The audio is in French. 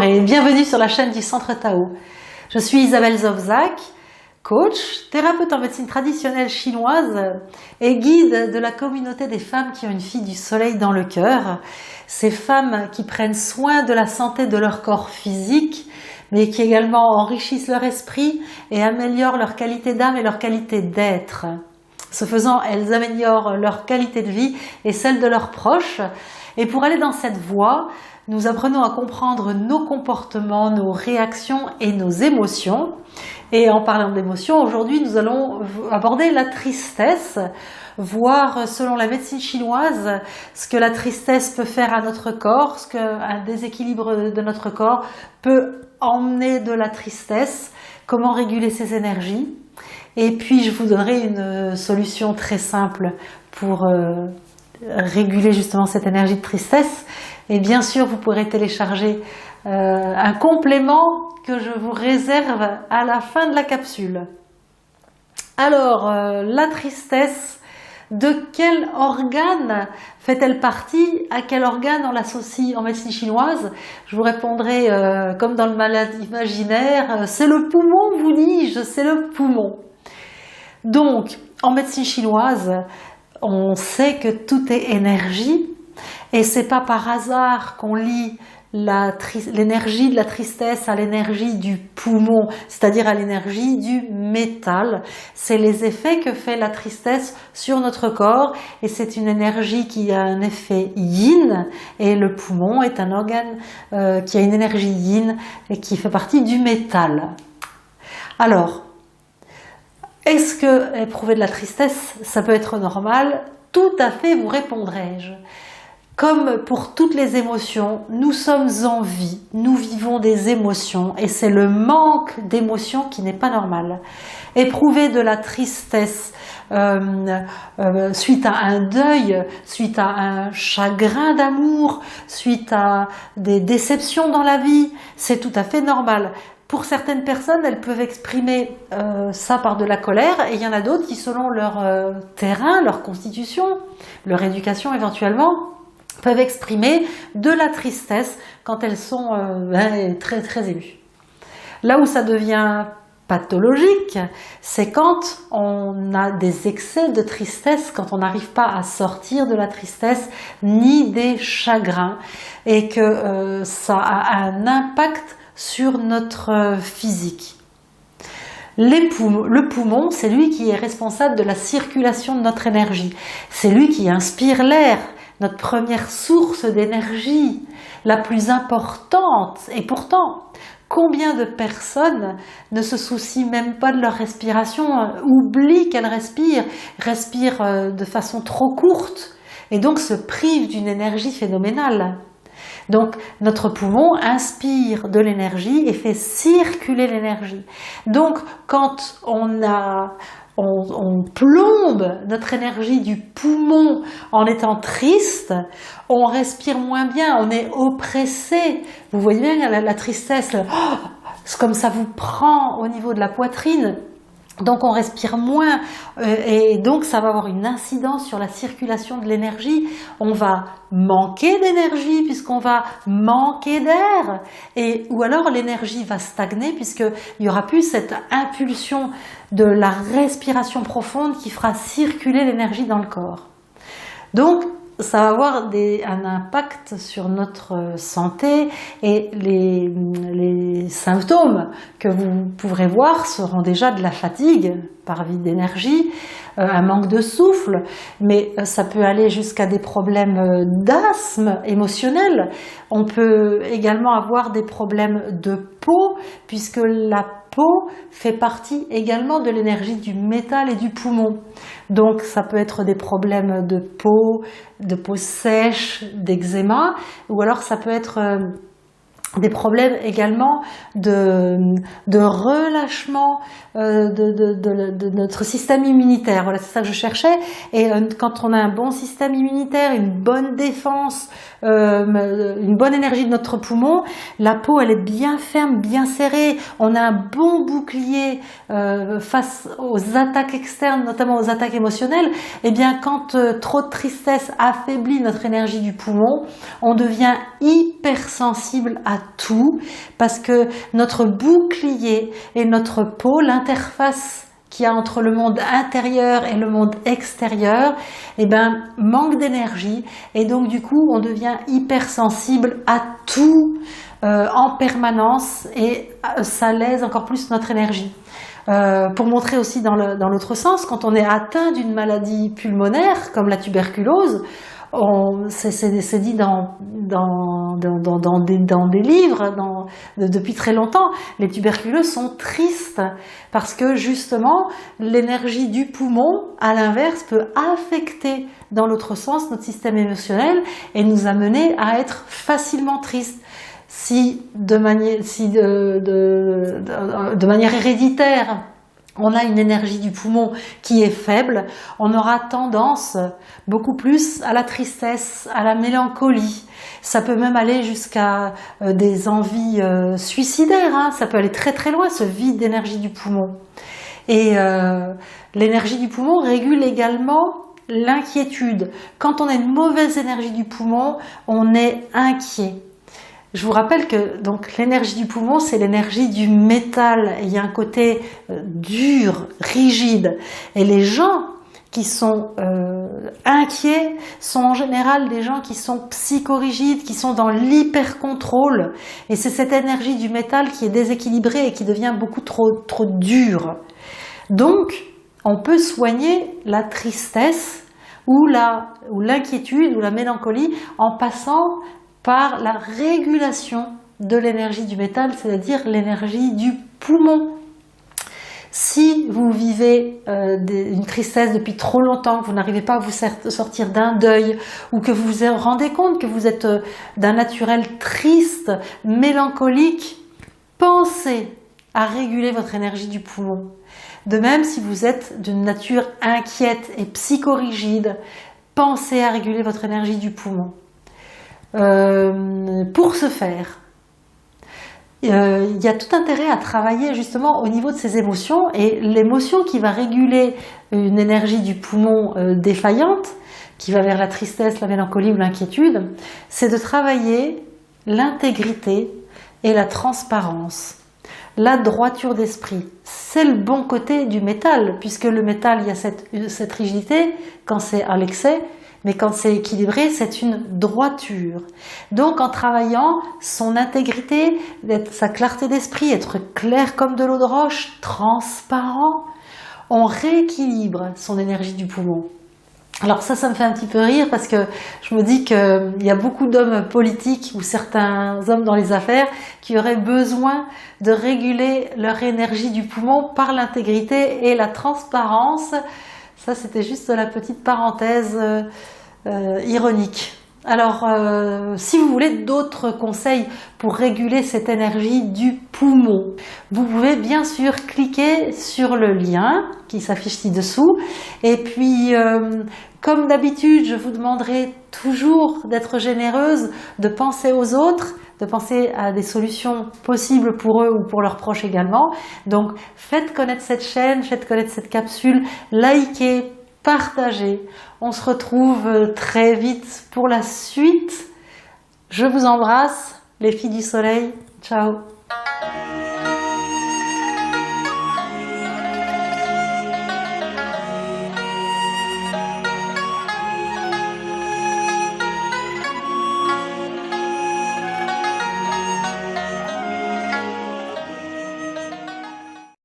et bienvenue sur la chaîne du Centre Tao. Je suis Isabelle Zovzak, coach, thérapeute en médecine traditionnelle chinoise et guide de la communauté des femmes qui ont une fille du soleil dans le cœur. Ces femmes qui prennent soin de la santé de leur corps physique, mais qui également enrichissent leur esprit et améliorent leur qualité d'âme et leur qualité d'être. Ce faisant, elles améliorent leur qualité de vie et celle de leurs proches. Et pour aller dans cette voie, nous apprenons à comprendre nos comportements, nos réactions et nos émotions. Et en parlant d'émotions, aujourd'hui nous allons aborder la tristesse, voir selon la médecine chinoise ce que la tristesse peut faire à notre corps, ce qu'un déséquilibre de notre corps peut emmener de la tristesse, comment réguler ses énergies. Et puis je vous donnerai une solution très simple pour réguler justement cette énergie de tristesse. Et bien sûr, vous pourrez télécharger un complément que je vous réserve à la fin de la capsule. Alors, la tristesse, de quel organe fait-elle partie? À quel organe on l'associe en médecine chinoise? Je vous répondrai comme dans le malade imaginaire, c'est le poumon, vous dis-je, c'est le poumon. Donc, en médecine chinoise, on sait que tout est énergie et c'est pas par hasard qu'on lie l'énergie de la tristesse à l'énergie du poumon, c'est-à-dire à l'énergie du métal. C'est les effets que fait la tristesse sur notre corps et c'est une énergie qui a un effet yin et le poumon est un organe qui a une énergie yin et qui fait partie du métal. Alors, est-ce que éprouver de la tristesse, ça peut être normal? Tout à fait, vous répondrai-je. Comme pour toutes les émotions, nous sommes en vie, nous vivons des émotions et c'est le manque d'émotions qui n'est pas normal. Éprouver de la tristesse suite à un deuil, suite à un chagrin d'amour, suite à des déceptions dans la vie, c'est tout à fait normal. Pour certaines personnes, elles peuvent exprimer ça par de la colère et il y en a d'autres qui, selon leur terrain, leur constitution, leur éducation éventuellement, peuvent exprimer de la tristesse quand elles sont très très émues. Là où ça devient pathologique, c'est quand on a des excès de tristesse, quand on n'arrive pas à sortir de la tristesse ni des chagrins et que ça a un impact sur notre physique. Le poumon, c'est lui qui est responsable de la circulation de notre énergie. C'est lui qui inspire l'air, notre première source d'énergie, la plus importante. Et pourtant, combien de personnes ne se soucient même pas de leur respiration, oublient qu'elles respirent de façon trop courte et donc se privent d'une énergie phénoménale. Donc notre poumon inspire de l'énergie et fait circuler l'énergie. Donc quand on plombe notre énergie du poumon en étant triste, on respire moins bien, on est oppressé. Vous voyez bien la tristesse, c'est comme ça vous prend au niveau de la poitrine. Donc on respire moins et donc ça va avoir une incidence sur la circulation de l'énergie. On va manquer d'énergie puisqu'on va manquer d'air ou alors l'énergie va stagner puisqu'il n'y aura plus cette impulsion de la respiration profonde qui fera circuler l'énergie dans le corps. Donc ça va avoir un impact sur notre santé et les symptômes que vous pourrez voir seront déjà de la fatigue par vide d'énergie, un manque de souffle, mais ça peut aller jusqu'à des problèmes d'asthme émotionnel. On peut également avoir des problèmes de peau puisque la peau fait partie également de l'énergie du métal et du poumon. Donc ça peut être des problèmes de peau sèche, d'eczéma, ou alors ça peut être des problèmes également de relâchement de notre système immunitaire. Voilà, c'est ça que je cherchais. Et quand on a un bon système immunitaire, une bonne défense, une bonne énergie de notre poumon, la peau elle est bien ferme, bien serrée. On a un bon bouclier face aux attaques externes, notamment aux attaques émotionnelles. Et bien quand trop de tristesse affaiblit notre énergie du poumon, on devient hypersensible à tout, parce que notre bouclier et notre peau, l'interface qu'il y a entre le monde intérieur et le monde extérieur, eh ben, manque d'énergie, et donc du coup on devient hypersensible à tout en permanence, et ça lèse encore plus notre énergie. Pour montrer aussi dans l'autre sens, quand on est atteint d'une maladie pulmonaire comme la tuberculose, c'est dit dans des livres depuis très longtemps, les tuberculeux sont tristes parce que justement l'énergie du poumon, à l'inverse, peut affecter dans l'autre sens notre système émotionnel et nous amener à être facilement tristes. Si de manière héréditaire, on a une énergie du poumon qui est faible, on aura tendance beaucoup plus à la tristesse, à la mélancolie. Ça peut même aller jusqu'à des envies suicidaires, hein. Ça peut aller très très loin, ce vide d'énergie du poumon. Et l'énergie du poumon régule également l'inquiétude. Quand on a une mauvaise énergie du poumon, on est inquiet. Je vous rappelle que donc l'énergie du poumon, c'est l'énergie du métal. Il y a un côté dur, rigide. Et les gens qui sont inquiets sont en général des gens qui sont psychorigides, qui sont dans l'hyper-contrôle. Et c'est cette énergie du métal qui est déséquilibrée et qui devient beaucoup trop dure. Donc, on peut soigner la tristesse ou l'inquiétude ou la mélancolie en passant par la régulation de l'énergie du métal, c'est-à-dire l'énergie du poumon. Si vous vivez une tristesse depuis trop longtemps, que vous n'arrivez pas à vous sortir d'un deuil, ou que vous vous rendez compte que vous êtes d'un naturel triste, mélancolique, pensez à réguler votre énergie du poumon. De même, si vous êtes d'une nature inquiète et psychorigide, pensez à réguler votre énergie du poumon. Pour ce faire, il y a tout intérêt à travailler justement au niveau de ces émotions, et l'émotion qui va réguler une énergie du poumon défaillante, qui va vers la tristesse, la mélancolie ou l'inquiétude, c'est de travailler l'intégrité et la transparence, la droiture d'esprit. C'est le bon côté du métal, puisque le métal, il y a cette rigidité quand c'est à l'excès, mais quand c'est équilibré, c'est une droiture. Donc en travaillant son intégrité, sa clarté d'esprit, être clair comme de l'eau de roche, transparent, on rééquilibre son énergie du poumon. Alors ça me fait un petit peu rire, parce que je me dis qu'il y a beaucoup d'hommes politiques ou certains hommes dans les affaires qui auraient besoin de réguler leur énergie du poumon par l'intégrité et la transparence. Ça, c'était juste la petite parenthèse ironique. Alors, si vous voulez d'autres conseils pour réguler cette énergie du poumon, vous pouvez bien sûr cliquer sur le lien qui s'affiche ci-dessous. Et puis, comme d'habitude, je vous demanderai toujours d'être généreuse, de penser aux autres, de penser à des solutions possibles pour eux ou pour leurs proches également. Donc, faites connaître cette chaîne, faites connaître cette capsule, likez, partagez. On se retrouve très vite pour la suite. Je vous embrasse, les filles du soleil. Ciao.